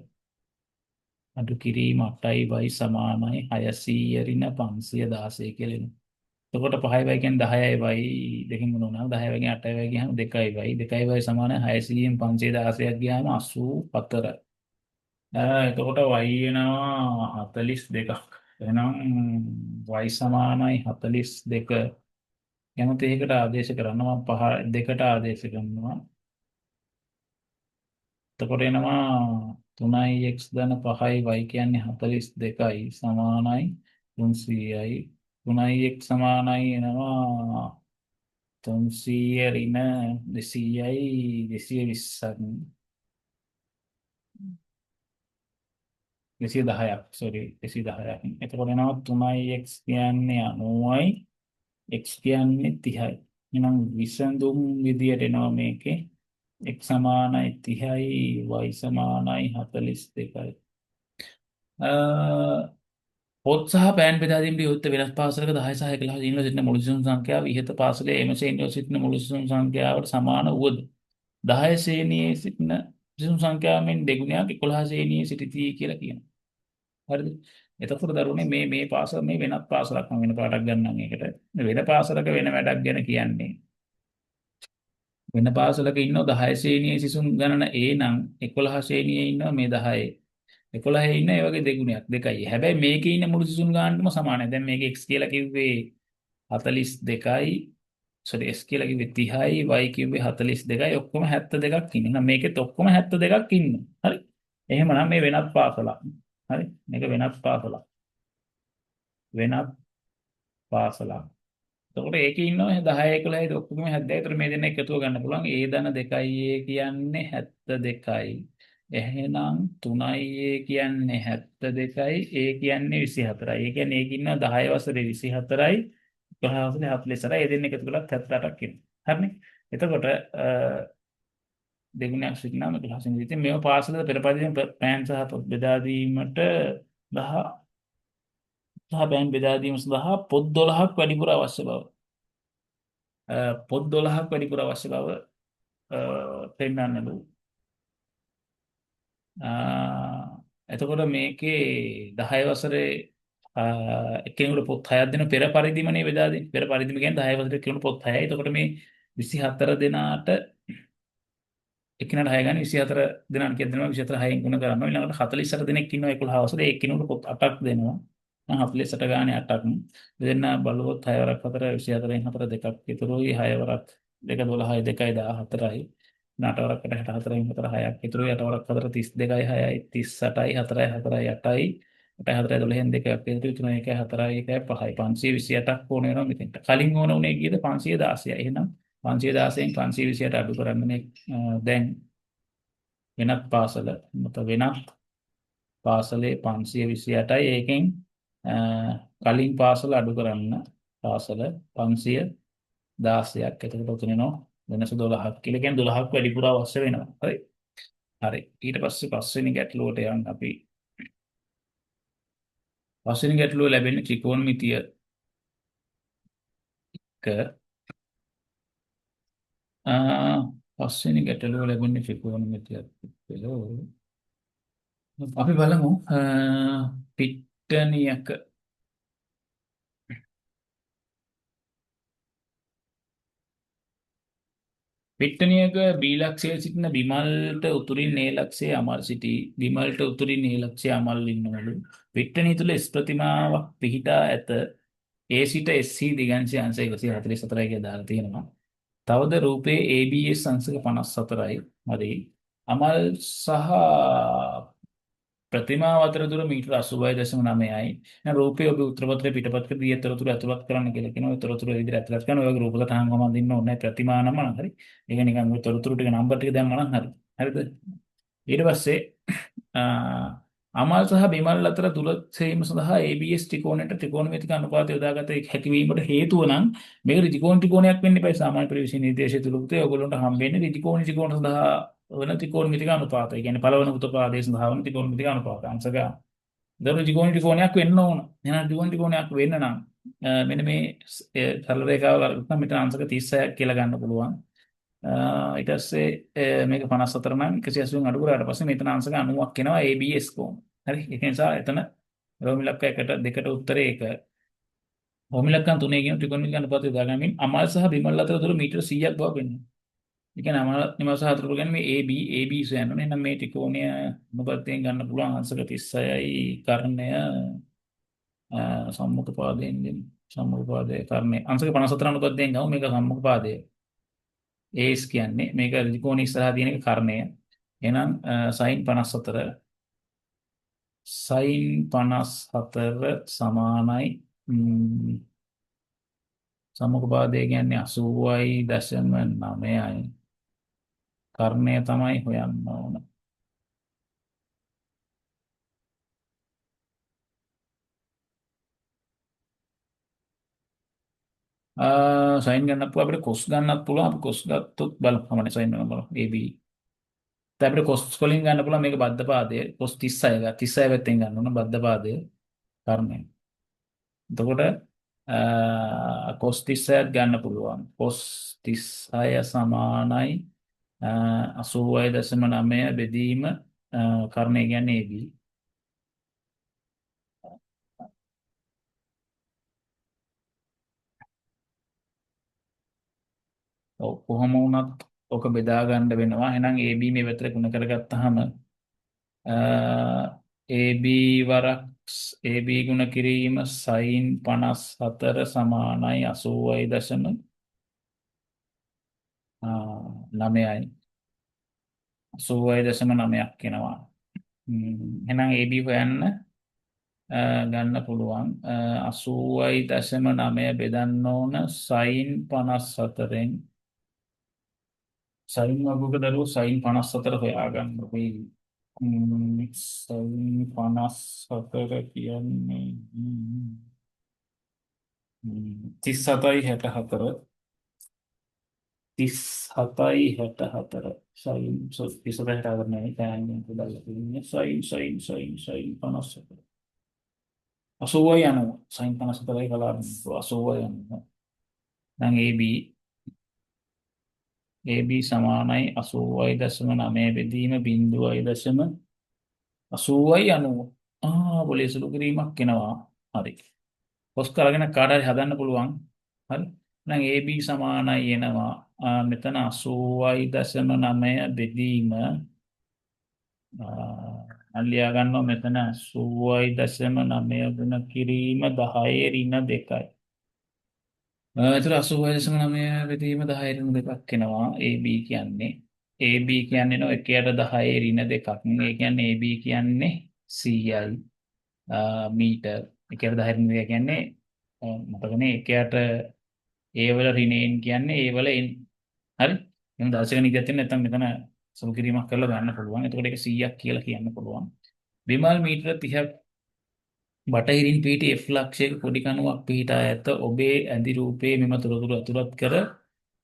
අඩු කිරීම 8y සමානයි 600 ඍණ 516 කියලා එනවා. එතකොට 5y කියන්නේ 10යි දෙකෙන් ගුණ වුණාම 10y 8y ගියාම 2y 2y සමානයි 600න් 516ක් ගියාම 84. එතකොට y එනවා 42ක්. එහෙනම් y සමානයි 42. කැමති එකකට ආදේශ කරනවා 5 2ට ආදේශ කරනවා. එතකොට එනවා 3x ධන 5y කියන්නේ 42යි සමානයි 300යි. 3x සමානයි එනවා 300 ඍණ 200යි 220ක් 210ක් සෝරි 210ක්. එතකොට එනවා 3x කියන්නේ 90යි x කියන්නේ 30යි. එහෙනම් විසඳුම් විදියට එනවා මේකේ x සමානයි 30යි y සමානයි 42යි. පොත් සහ පෑන් බෙදා දීමට යොත් වෙනස් පාසලක 10 සහ 11 ඉන්න සිටින මුළු සිසුන් සංඛ්‍යාව ඉහත පාසලේ එමසේ ඉන්න සිටින මුළු සිසුන් සංඛ්‍යාවට සමාන වුවද 10 ශ්‍රේණියේ සිටින සිසුන් සංඛ්‍යාවෙන් දෙගුණයක් 11 ශ්‍රේණියේ සිටිති කියලා කියනවා. හරිද? එතකොට දරුවනේ මේ පාසල මේ වෙනත් පාසලක් මම වෙන පාඩක් ගන්නම් ඒකට. වෙන පාසලක වෙන වැඩක් ගැන කියන්නේ. වෙන පාසලක ඉන්නව 10 ශ්‍රේණියේ සිසුන් ගණන A නම් 11 ශ්‍රේණියේ ඉන්නවා මේ 10. 11 ඉන්න ඒ වගේ දෙගුණයක් දෙකයි. හැබැයි මේකේ ඉන්න මුළු සිසුන් ගානටම සමානයි. දැන් මේක x කියලා කිව්වේ 42යි සෝරි s කියලා කිව්වේ 30යි y කිව්වේ 42යි ඔක්කොම 72ක් ඉන්නේ. එහෙනම් මේකෙත් ඔක්කොම 72ක් ඉන්නවා. හරි. එහෙමනම් මේ වෙනත් පාසලක්. හරි. මේක වෙනත් පාසලක්. වෙනත් පාසලක්. එතකොට ඒකේ ඉන්නවා 10 11 ඔක්කොම 72. ඒතර මේ දෙන්න එකතුව ගන්න පුළුවන්. a ධන 2යි a කියන්නේ 72යි. එහෙනම් 3යි a කියන්නේ 72යි a කියන්නේ 24යි. ඒ කියන්නේ ඒකේ ඉන්නවා 10 වසරේ 24යි 11 වසරේ 44යි. ඒ දෙන්න එකතු කළාත් 78ක් එනවා. හරිනේ. එතකොට දෙගුණයක් සිටිනාම 11 ඉඳන් ඉතින් මේව පාසලද පෙරපරිදිම පෑන් සහ පොත් බෙදා දීමට 10 සහ පෑන් බෙදා දීම සඳහා පොත් 12ක් වැඩිපුර අවශ්‍ය බව. පොත් 12ක් වැඩිපුර අවශ්‍ය බව පෙන්වන්නලු. එතකොට මේකේ 10 වසරේ එක්කෙනෙකුට පොත් 6ක් දෙන පෙර පරිදිමනේ බෙදා දෙන්නේ. පෙර පරිදිම කියන්නේ 10 වසරේ එක්කෙනෙකුට පොත් 6යි. එතකොට මේ 24 දෙනාට එක්කෙනාට 6 ගන්න 24 දෙනාට කීයක් දෙනවා 24 6න් ගුණ කරනවා. ඊළඟට 48 දෙනෙක් ඉන්නවා 11 වසරේ එක්කෙනෙකුට පොත් 8ක් දෙනවා. 48 ගානේ 8ක් දෙන්න බලුවොත් 6 වරක් 4 24න් 4 දෙකක් ඉතුරුයි 6 වරක් 2 12යි 2යි 14යි 8 වරක් 64න් 4 6ක් ඉතුරුයි 8 වරක් 4 32යි 6යි 38යි 4යි 4යි 8යි 8යි 4යි 12න් 2ක් ඉතුරු 3යි 1යි 4යි 1යි 5යි 528ක් ඕන වෙනවා මෙතෙන්ට. කලින් ඕන උනේ කීයද 516යි. එහෙනම් 516න් 528 අඩු කරන්නේ දැන් වෙනත් පාසල මත වෙනත් පාසලේ 528යි ඒකෙන් කලින් පාසල අඩු කරන්න පාසල 516ක් එතකොට උතනනවා වෙනස 12ක් කියලා කියන්නේ 12ක් වැඩිපුර අවශ්‍ය වෙනවා. හරි. හරි. ඊට පස්සේ පස්වෙනි ගැටලුවට යන්න අපි. පස්වෙනි ගැටලුව ලැබෙන්නේ ත්‍රිකෝණමිතියක පස්වෙනි ගැටලුව ලැබෙන්නේ ත්‍රිකෝණමිතියක් කියලා. අපි බලමු පිට්ටනියක පිට්ටනියක B ලක්ෂයේ සිටින බිමල්ට උතුරින් A ලක්ෂයේ අමල් සිටි. බිමල්ට උතුරින් A ලක්ෂයේ අමල් ඉන්නවලු. පිට්ටනිය තුල S ප්‍රතිමාවක් පිහිටා ඇත. A සිට SC දිගංශය අංශ 144 කියලා දාලා තියෙනවා. තවද රූපයේ ABS අංශක 54යි. හරි. අමල් සහ ප්‍රතිමාව අතර දුර මීටර 80.9යි. දැන් රූපයේ ඔබ උත්තර පත්‍රයේ පිටපත් කර දී තොරතුරු ඇතුළත් කරන්න කියලා කියනවා. ඒ තොරතුරු විදිහට ඇතුළත් කරන ඔය වගේ රූපක තහනම් කොහොමද ඉන්න ඕනේ ප්‍රතිමා නම නම් හරි. ඒක නිකන් ඔය තොරතුරු ටික නම්බර් ටික දැම්මම නම් හරි. හරිද? ඊට පස්සේ අමල් සහ බිමල් අතර දුර සේම සඳහා ABS ත්‍රිකෝණයට ත්‍රිකෝණමිතික අනුපාතය යොදාගත හැකිවීමට හේතුව නම් මේක ත්‍රිකෝණයක් වෙන්න එපා. සාමාන්‍ය පරිවිශ නිර්දේශය තුල පුතේ ඔයගොල්ලෝන්ට හම්බෙන්නේ ත්‍රිකෝණ සඳහා වන ත්‍රිකෝණමිතික අනුපාතය. කියන්නේ පළවන උත්පාදයේ සඳහා වන ත්‍රිකෝණමිතික අනුපාතය. අංශක දරු ත්‍රිකෝණයක් වෙන්න ඕන. එහෙනම් ත්‍රිකෝණයක් වෙන්න නම් මෙන්න මේ සරල රේඛාව ගන්න මෙතන අංශක 36ක් කියලා ගන්න පුළුවන්. ඊට පස්සේ මේක 54 නම් 180න් අඩු කරාට පස්සේ මෙතන අංශක 90ක් එනවා ABS කෝණ. හරි. ඒක නිසා එතන රෝම ඉලක්ක 1ට 2ට උත්තරේ 1. රෝම ඉලක්කන් 3 කියන ත්‍රිකෝණමිතික අනුපාතය දාගමින් අමල් සහ බිමල් අතර දුර මීටර 100ක් බව පෙන්වනවා. ඒ කියන්නේ අමල් නිමල් සහ අතුරු කියන්නේ මේ AB සොයන්න ඕනේ. එහෙනම් මේ ත්‍රිකෝණය අනුපාතයෙන් ගන්න පුළුවන් අංශක 36යි කර්ණය සම්මුඛ පාදයෙන් සම්මුඛ පාදයේ කර්ණය අංශක 54 අනුපාතයෙන් ගමු මේක සම්මුඛ පාදයේ ඒස් කියන්නේ මේක ත්‍රිකෝණ ඉස්සරහා තියෙන එක කර්ණය. එහෙනම් sin 54 සමානයි සම්මුඛ පාදය කියන්නේ 80.9යි. කර්ණය තමයි හොයන්න ඕන. සයින් ගන්නත් පුළුවන් අපිට කොස් ගන්නත් පුළුවන්. අපි කොස් ගත්තොත් බලමු කමනේ සයින් ගන්න බලමු AB. දැන් අපිට කොස් වලින් ගන්න පුළුවන් මේක බද්ධ පාදය. කොස් 36 ගන්න. 36 පැත්තෙන් ගන්න ඕන බද්ධ පාදය කර්ණය. එතකොට කොස් 36ක් ගන්න පුළුවන්. කොස් 36 සමානයි 80.9 බෙදීම කර්ණය කියන්නේ AB. ඔව් කොහොම වුණත් ඔක බෙදා ගන්න වෙනවා. එහෙනම් AB මේ පැත්තට ගුණ කරගත්තාම AB වරක් AB ගුණ කිරීම sin 54 සමානයි 80.9යි. සෝවයි දශම 9ක් එනවා. එහෙනම් AB හොයන්න ගන්න පුළුවන් 80.9 බෙදන්න ඕන sin 54න් sin වර්ගක දරුවෝ sin 54 හොයාගන්න ඕනේ. sin 54 කියන්නේ 37.64 37.64 sin 37.64 නේ දැනන්නේ දාලා තියෙන්නේ sin 54 80යි යනවා sin 54යි කලාව 80යි යනවා. දැන් AB සමානයි 80.9 බෙදීම 0.80යි 90. පොලේ සුළු කිරීමක් එනවා. හරි. කොස් කරගෙන කාට හරි හදන්න පුළුවන්. හරි. එහෙනම් AB සමානයි එනවා මෙතන 80.9 බෙදීම අල්ලියා ගන්නවා මෙතන 80.9 ගුණ කිරීම 10 ඍණ 2යි. එතන 80.9 බෙදීම 10 ඍණ 2ක් එනවා AB කියන්නේ. AB කියන්නේ නෝ 1ට 10 ඍණ 2ක්. ඒ කියන්නේ AB කියන්නේ 100යි මීටර්. 1ට 10 ඍණ 2 කියන්නේ මතකනේ 1ට ඒ වල ඍණයෙන් කියන්නේ ඒ වල n. හරි? එහෙනම් දර්ශක නිගතිය නැත්නම් මෙතන සුළු කිරීමක් කරලා ගන්න පුළුවන්. එතකොට ඒක 100ක් කියලා කියන්න පුළුවන්. විමල් මීටර 30ක් බටහිරින් පිහිටි F ලක්ෂයක පොඩි කණුවක් පිහිටා ඇත. ඔබේ ඇඳි රූපයේ මෙම තොරතුරු ඇතුළත් කර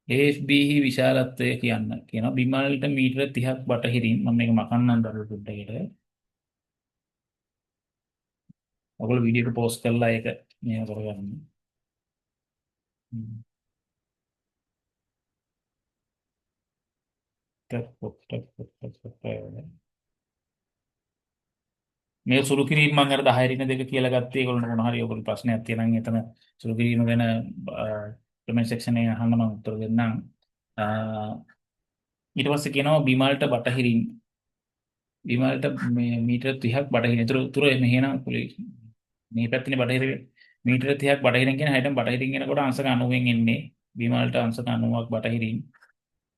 AFB හි විශාලත්වය කියන්න කියනවා. විමල්ට මීටර 30ක් බටහිරින් මම මේක මකන්නම් දරුවෝ පොඩ්ඩකට. ඔයගොල්ලෝ වීඩියෝ එක පෝස්ට් කරලා ඒක මෙහෙම කරගන්න. මේ සුළු කිරීම මම අර 10 රින දෙක කියලා ගත්තේ ඒගොල්ලෝ මොන හරි ඔයගොල්ලෝ ප්‍රශ්නයක් තියෙනවා නම් එතන සුළු කිරීම ගැන කමෙන්ට් සෙක්ෂන් එකේ අහන්න මම උත්තර දෙන්නම්. අ, ඊට පස්සේ කියනවා බිමල්ට බටහිරින් බිමල්ට මේ මීටර 30ක් බටහිරින්. ඒතර උතුර මෙහෙනම් මේ පැත්තේ බටහිර මීටර 30ක් බටහිරින් කියන හැටම බටහිරින් එනකොට අංශක 90න් එන්නේ. බිමල්ට අංශක 90ක් බටහිරින්.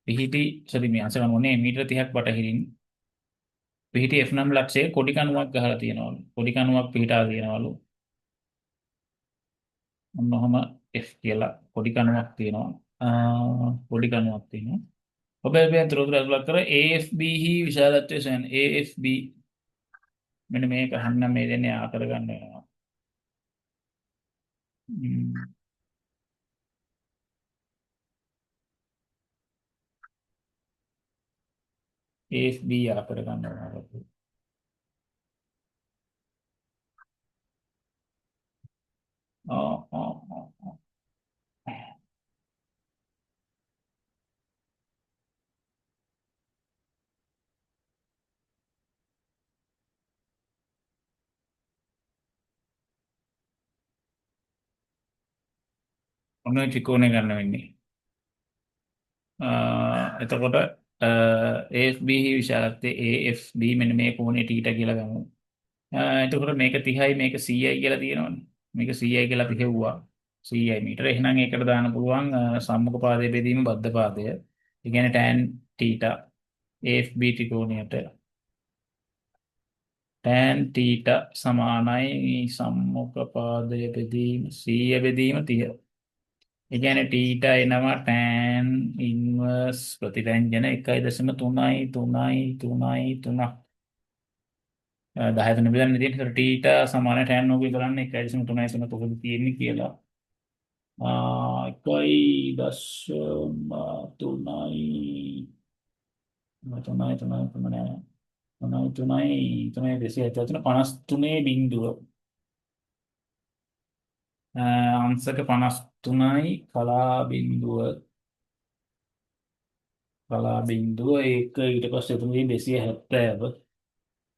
පිහිටි සෝරි මේ අංශක 90 නේ මීටර 30ක් බටහිරින්. පිහිටි F9 ලක්ෂයේ කොඩි කණුවක් ගහලා තියෙනවලු. කොඩි කණුවක් පිහිටා තියෙනවලු. ඔන්නෝම F කියලා කොඩි කණුවක් තියෙනවා. කොඩි කණුවක් තියෙනවා. ඔබ මේ තොරතුරු අතුලක් කර AFB හි විශාලත්වය සොයන AFB මෙන්න මේක අහන්න මේ දෙන්නේ ආ කරගන්න වෙනවා. AFB ආ කරගන්න වෙනවා. ආ ආ ආ. ඔන්න ඔය ත්‍රිකෝණය ගන්න වෙන්නේ. එතකොට AFB හි විශාලත්වය AFB මෙන්න මේ කෝණේ θ කියලා ගමු. එතකොට මේක 30යි මේක 100යි කියලා තියෙනවනේ. මේක 100යි කියලා අපි හෙව්වා. 100යි මීටර. එහෙනම් ඒකට දාන්න පුළුවන් සම්මුඛ පාදයේ බෙදීම බද්ධ පාදය. ඒ කියන්නේ tan θ AFB ත්‍රිකෝණයට tan θ සමානයි සම්මුඛ පාදයේ බෙදීම 100 බෙදීම 30. ඒ කියන්නේ θ එනවා tan ඉන්වර්ස් ප්‍රතිරංජන 1.33333 10 තුන බෙදන්න තියෙන. ඒතර θ සමාන tan ඕක කරන්න 1.333 කොහොමද තියෙන්නේ කියලා. 1.3 තුනයි තුනයි තුනයි 253 බිංදුව අංශක 53යි කලා බිංදුව ඒක ඊට පස්සේ තුනේ 270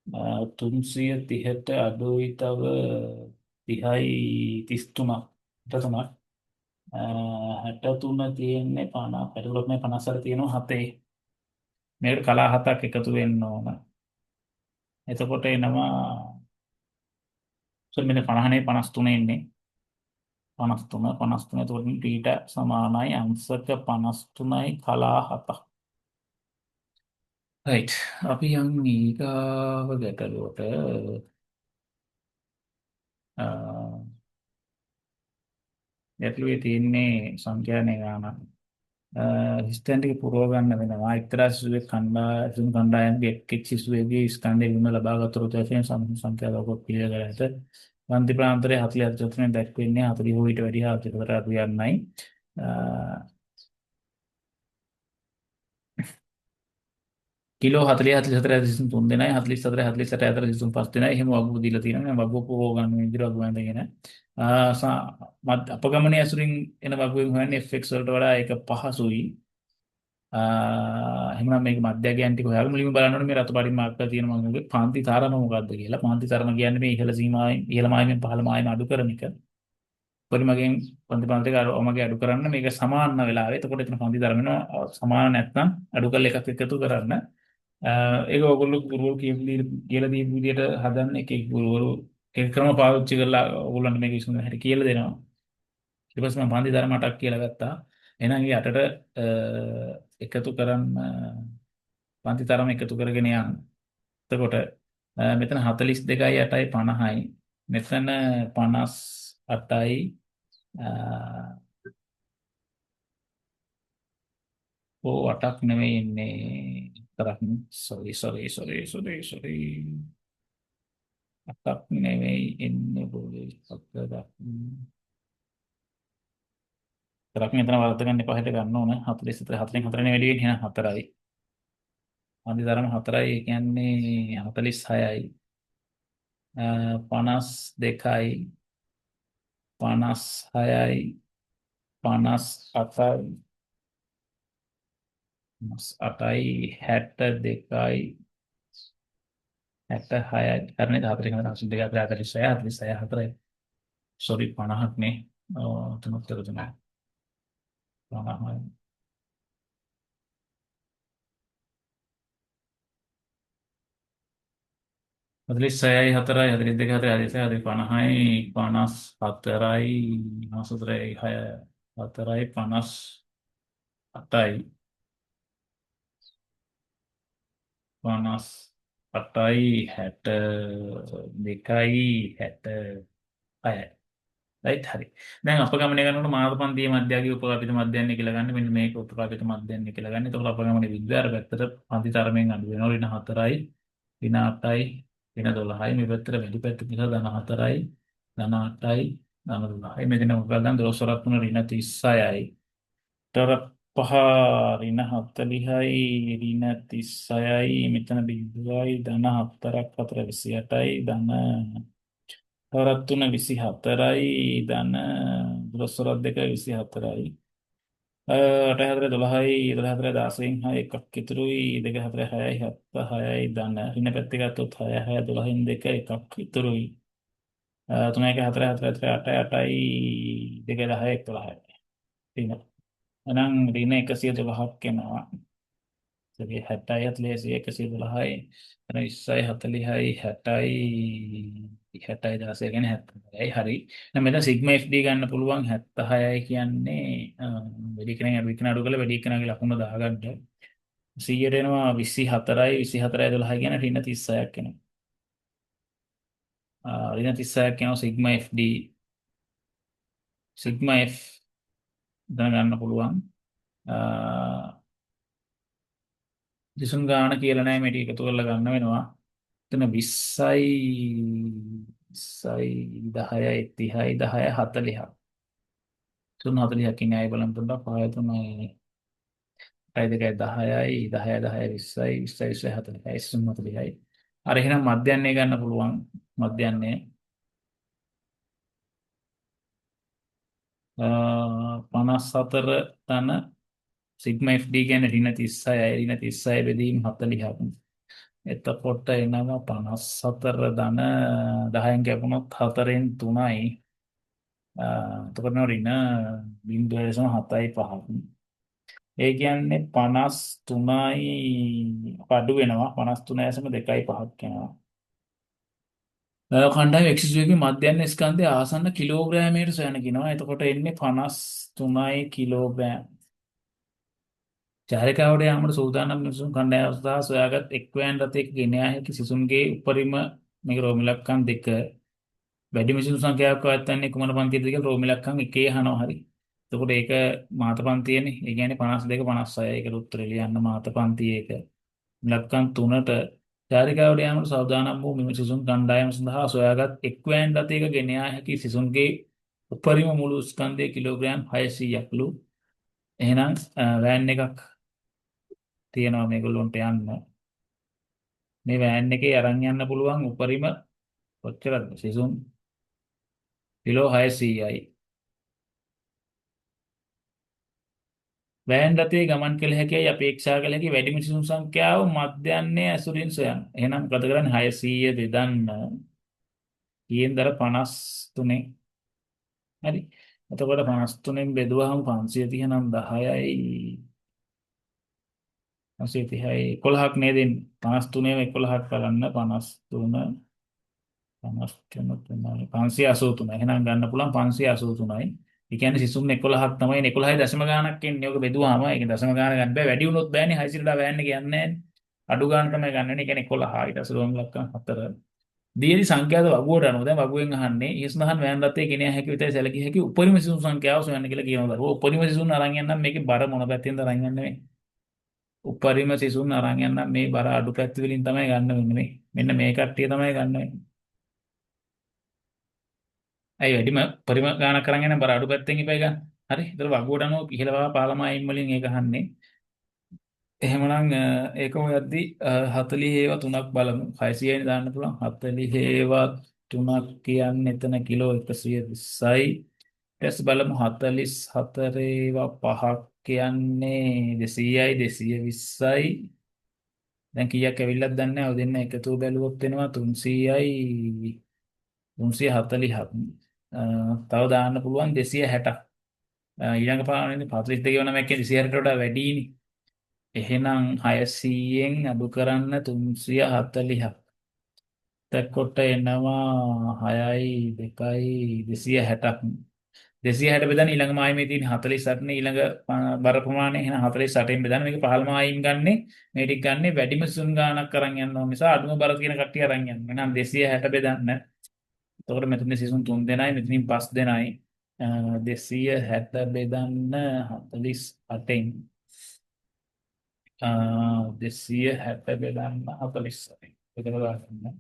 330ට අඩුයි තව 30යි 33ක් 63 තියෙන්නේ 50 පැටලොත් මේ 54 තියෙනවා 7 මේකට කලා 7ක් එකතු වෙන්න ඕන. එතකොට එනවා සොරි මෙන්න 50 නේ 53 ඉන්නේ 53 එතකොට ඊට සමානයි අංශක 53යි කලා 7ක්. රයිට් අපි යන් ඊගාව ගැටලුවට ගැටලුවේ තියෙන්නේ සංඛ්‍යානේ ගානක්. හිස්ටන් ටික පුරව ගන්න වෙනවා. එක්තරා සිසුවෙක් කණ්ඩායමගේ එක් සිසුවෙකුගේ ස්කන්ධය විම ලබාගත් උරුත වශයෙන් සංඛ්‍යාවක පිළිගැනීමට වන්ති ප්‍රාන්තරයේ 44 තුනේ දැක්වෙන්නේ 40 හෝ ඊට වැඩි 44කට අඩු යන්නයි. කිලෝ 40 44 3 දෙනයි 44 48 අතර 5 දෙනයි එහෙම වගු දීලා තියෙනවා. වගු පුරව ගන්න විදිහට වගු වැඳගෙන අපගමනයේ ඇසුරින් එන වගුවෙන් හොයන්නේ fx වලට වඩා ඒක පහසුයි. එහෙනම් මේක මධ්‍යගයන් ටික හොයාගෙන මුලින්ම බලන්න ඕනේ මේ රතු පාටින් මාර්ක් කරලා තියෙන මගේ පාන්ති තරම මොකක්ද කියලා. පාන්ති තරම කියන්නේ මේ ඉහළ සීමාවෙන් ඉහළ මායමෙන් පහළ මායම අඩු කරන එක. පරිමගෙන් පන්ති පාන්ති එක ඔමගේ අඩු කරන්න මේක සමාන වෙලාවේ. එතකොට එතන පන්ති තරම වෙනවා සමාන නැත්නම් අඩු කරලා එකක් එකතු කරන්න. ඒක ඔයගොල්ලෝ ගුරුවරු කියලා දීපු විදිහට හදන්න එක ගුරුවරු ඒක ක්‍රම පාවිච්චි කරලා ඔයගොල්ලන්ට මේක විසඳන්න හැටි කියලා දෙනවා. ඊට පස්සේ මම පන්ති තරම 8ක් කියලා ගත්තා. එහෙනම් ඒ 8ට එකතු කරන්න පන්ති තරම එකතු කරගෙන යන්න. එතකොට මෙතන 42යි 8යි 50යි. මෙතන 58යි ඕ 8ක් නෙමෙයි ඉන්නේ. තරක් සෝරි 8ක් නෙමෙයි එන්නේ පොඩි 7ක්. තරක් මෙතන වරද්ද ගන්න එපා හිට ගන්න ඕන 44 4න් 4 නේ වැඩි වෙන්නේ එහෙනම් 4යි. පන්ති තරම 4යි ඒ කියන්නේ 46යි. 52යි 56යි 58යි 8යි 62යි 76යි කරන්නේ 14 කම 82 46 46 4යි සෝරි 50ක් නේ තුනක් තුනක් 50යි 46යි 4යි 42 4යි 46යි 50යි 54යි 54යි 58යි 58යි 62යි 66යි රයිට් හරි. දැන් අපගමනය කරනකොට මානව පන්තියේ මධ්‍යගයේ උපකල්පිත මධ්‍යයන්ය කියලා ගන්න. මෙන්න මේක උපකල්පිත මධ්‍යයන්ය කියලා ගන්න. එතකොට අපගමනයේ විද්‍යාර පැත්තට පන්ති තරමෙන් අඩු වෙනවා. ඍණ 4යි, ඍණ 8යි, ඍණ 12යි. මේ පැත්තට වැඩි පැත්ත නිසා ධන 4යි, ධන 8යි, ධන 12යි. මෙතන මොකක්ද ගන්න 12 වරක් තුන ඍණ 36යි. තර 5 ඍණ 40යි, ඍණ 36යි. මෙතන බිඳුවයි ධන 4ක් 4 28යි, ධන තවරක් තුන 24යි ධන දොළොස්වරක් දෙක 24යි 8 4 12යි 14 16න් 6 එකක් ඉතුරුයි 2 4 6යි 7 6යි ධන ඍණ පැත්තේ ගත්තොත් 6 6 12න් 2 එකක් ඉතුරුයි 3 1 4 4 4 8 8යි 2 10 11යි ඍණ එහෙනම් ඍණ 112ක් එනවා ඒකේ 60යි 40යි 112යි එන 20යි 40යි 60යි 60යි 16 කියන්නේ 70යි හරි දැන් මෙතන සිග්මා FD ගන්න පුළුවන් 76යි කියන්නේ වැඩි කෙනෙක් අඩු කෙනෙක් අඩු කරලා වැඩි කෙනාගේ ලකුණ දාගන්න 100ට එනවා 24යි 24යි 12යි කියන ඍණ 36ක් එනවා ඍණ 36ක් එනවා සිග්මා FD සිග්මා F දැනගන්න පුළුවන් දිසුම් ගාන කියලා නෑ මේ ටික එකතු කරලා ගන්න වෙනවා. එතන 20යි 20යි 10යි 30යි 10යි 40ක්. 340කින් ආයෙ බලන්න තුනක් 5 3යි 2යි 10යි 10යි 10යි 20යි 20යි 40යි 40යි. අර එහෙනම් මධ්‍යන්නේ ගන්න පුළුවන්. මධ්‍යන්නේ 54 තන සිග්මා FD කියන්නේ ඍණ 36යි ඍණ 36 බෙදීම 40ක්. එතකොට එනවා 54 ධන 10න් කැපුණොත් 4න් 3යි. එතකොට නෝ ඍණ 0.75. ඒ කියන්නේ 53යි අඩු වෙනවා 53.25ක් වෙනවා. කණ්ඩායම එක්සිසුවේගේ මධ්‍යස්ථ ස්කන්ධය ආසන්න කිලෝග්‍රෑමයට සොයන කියනවා. එතකොට එන්නේ 53යි කිලෝග්‍රෑම්. චාරිකාවට යාමට සූදානම් මිනිසුන් කණ්ඩායම සහ සොයාගත් එක්වෑන් රථයක ගෙන යා හැකි සිසුන්ගේ උපරිම මේක රෝම ඉලක්කම් 2 වැඩි මිනිසුන් සංඛ්‍යාවක් පවත්වන්නේ කුමන පන්තියද කියලා රෝම ඉලක්කම් 1 අහනවා හරි. එතකොට ඒක මාත පන්තියනේ. ඒ කියන්නේ 52 56. ඒකට උත්තරේ ලියන්න මාත පන්තියේක. ඉලක්කම් 3ට චාරිකාවට යාමට සූදානම් වූ මෙම සිසුන් කණ්ඩායම සඳහා සොයාගත් එක්වෑන් රථයක ගෙන යා හැකි සිසුන්ගේ උපරිම මුළු ස්කන්ධය කිලෝග්‍රෑම් 600ක්ලු. එහෙනම් වෑන් එකක් තියෙනවා මේගොල්ලොන්ට යන්න. මේ වෑන් එකේ අරන් යන්න පුළුවන් උපරිම කොච්චරද? සිසුන් කිලෝ 600යි. වෑන් රථයේ ගමන් කළ හැකියි අපේක්ෂා කළ හැකි වැඩිම සිසුන් සංඛ්‍යාව මධ්‍යන්නේ ඇසුරින් සොයන්න. එහෙනම් මොකද කරන්නේ? 600 බෙදන්න කීයෙන්දර 53. හරි. එතකොට 53න් බෙදුවහම 530 නම් 10යි 530යි 11ක් නේද? 53ම 11ක් කරන්න 53 53 583. එහෙනම් ගන්න පුළුවන් 583යි. ඒ කියන්නේ සිසුන් 11ක් තමයි 11යි දශම ගාණක් එන්නේ. ඔක බෙදුවාම ඒක දශම ගාණ ගන්න බෑ. වැඩි වුණොත් බෑනේ 600ට වෑන් එක යන්නේ නැහැ. අඩු ගාණ තමයි ගන්න වෙන්නේ. ඒ කියන්නේ 11 ඊට පස්සේ රෝම ලක්කම් 4. දියලි සංඛ්‍යාත වගුවට අනුව දැන් වගුවෙන් අහන්නේ ඊස්මහන් වෑන් රථයේ ගෙන හැකි විතරයි සැලකිය හැකි උපරිම සිසුන් සංඛ්‍යාව සොයන්න කියලා කියනවා. ඔය උපරිම සිසුන් අරන් යන්නම් මේකේ බර මොන පැත්තෙන්ද අරන් යන්නේ මේ? උපරිම සිසුන් අරන් යන්නම් මේ බර අඩු පැත්ත වලින් තමයි ගන්න වෙන්නේ මේ. මෙන්න මේ කට්ටිය තමයි ගන්න වෙන්නේ. ඇයි වැඩිම පරිම ගානක් කරන් යන බර අඩු පැත්තෙන් ඉපයි ගන්න. හරි. ඒතර වගුවට අනුව ඉහළවා පාලමායින් වලින් ඒක අහන්නේ. එහෙමනම් ඒක ඔයද්දි 40 හේවා 3ක් බලමු 600යි දාන්න පුළුවන් 40 හේවා 3ක් කියන්නේ එතන කිලෝ 120යි ඊට බලමු 44 ඒවා 5ක් කියන්නේ 200යි 220යි. දැන් කීයක් ඇවිල්ලත් දන්නේ නැහැ. ඔය දෙන්න එකතු බැලුවොත් වෙනවා 300යි 340ක්. තව දාන්න පුළුවන් 260ක්. ඊළඟ පාරේ 42 ගෙවන මේකේ 260ට වඩා වැඩිනේ. එහෙනම් 600න් අඩු කරන්න 340ක්. එතකොට එනවා 6යි 2යි 260ක්. 260 බෙදන්න ඊළඟ මායිමේ තියෙන 48නේ ඊළඟ බර ප්‍රමාණය. එහෙනම් 48න් බෙදන්න මේක පහළ මායිම් ගන්නෙ මේ ටික ගන්නෙ වැඩිම සුන් ගාණක් අරන් යන්න ඕන නිසා අඩුම බර තියෙන කට්ටිය අරන් යන්න. එහෙනම් 260 බෙදන්න. එතකොට මෙතන සිසුන් 3 දෙනයි මෙතනින් 5 දෙනයි. 260 බෙදන්න 48න් 260 බෙදන්න 48න්. එතකොට ගන්න.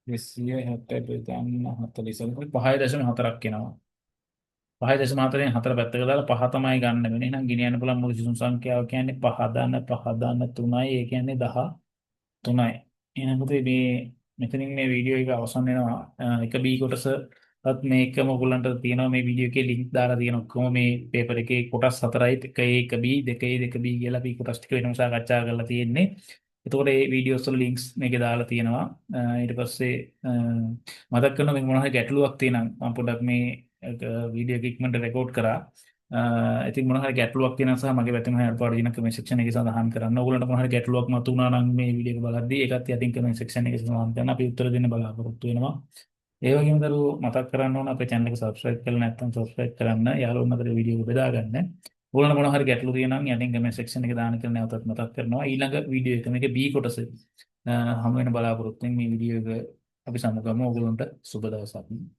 260 බෙදන්න 40. 5.4ක් එනවා. 5.4න් 4 පැත්තක දාලා 5 තමයි ගන්න වෙන්නේ. එහෙනම් ගෙනියන්න පුළුවන් මුළු සිසුන් සංඛ්‍යාව කියන්නේ 5 ධන 3යි. ඒ කියන්නේ 13යි. එහෙනම් පුතේ මේ මෙතනින් මේ වීඩියෝ එක අවසන් වෙනවා. එක B කොටසත් මේකම ඔයගොල්ලන්ට තියෙනවා මේ වීඩියෝ එකේ ලින්ක් දාලා තියෙන ඔක්කොම මේ පේපර් එකේ කොටස් 4යි 1A 1B 2A 2B කියලා B කොටස් ටික වෙනම සාකච්ඡා කරලා තියෙන්නේ. එතකොට මේ වීඩියෝස් වල ලින්ක්ස් මේකේ දාලා තියෙනවා. ඊට පස්සේ මතක් කරනවා මේක මොනවා හරි ගැටලුවක් තියෙනවා මම පොඩ්ඩක් මේ වීඩියෝ එක ඉක්මනට රෙකෝඩ් කරා. ඉතින් මොනවා හරි ගැටලුවක් තියෙනවා සහ මගේ පැත්තෙන් හරි අඩුපාඩු තියෙනවා කමෙන්ට් සෙක්ෂන් එකේ සඳහන් කරන්න. ඕගොල්ලන්ට මොනවා හරි ගැටලුවක් මතුවුණා නම් මේ වීඩියෝ එක බලද්දී ඒකත් යටින් කමෙන්ට් සෙක්ෂන් එකේ සඳහන් කරන්න අපි උත්තර දෙන්න බලාපොරොත්තු වෙනවා. ඒ වගේම දරුවෝ මතක් කරන්න ඕන අපේ channel එක subscribe කරලා නැත්නම් subscribe කරන්න. යාළුවොන් අතර වීඩියෝ එක බෙදා ගන්න. ඕගොල්ලන්ට මොනවා හරි ගැටලු තියෙනවා නම් යටින් කමෙන්ට් සෙක්ෂන් එකේ දාන්න කියලා නැවතත් මතක් කරනවා. ඊළඟ වීඩියෝ එක මේකේ B කොටස හමු වෙන බලාපොරොත්තුෙන් මේ වීඩියෝ එක අපි සමු ගමු. ඕගොල්ලන්ට සුබ දවසක්.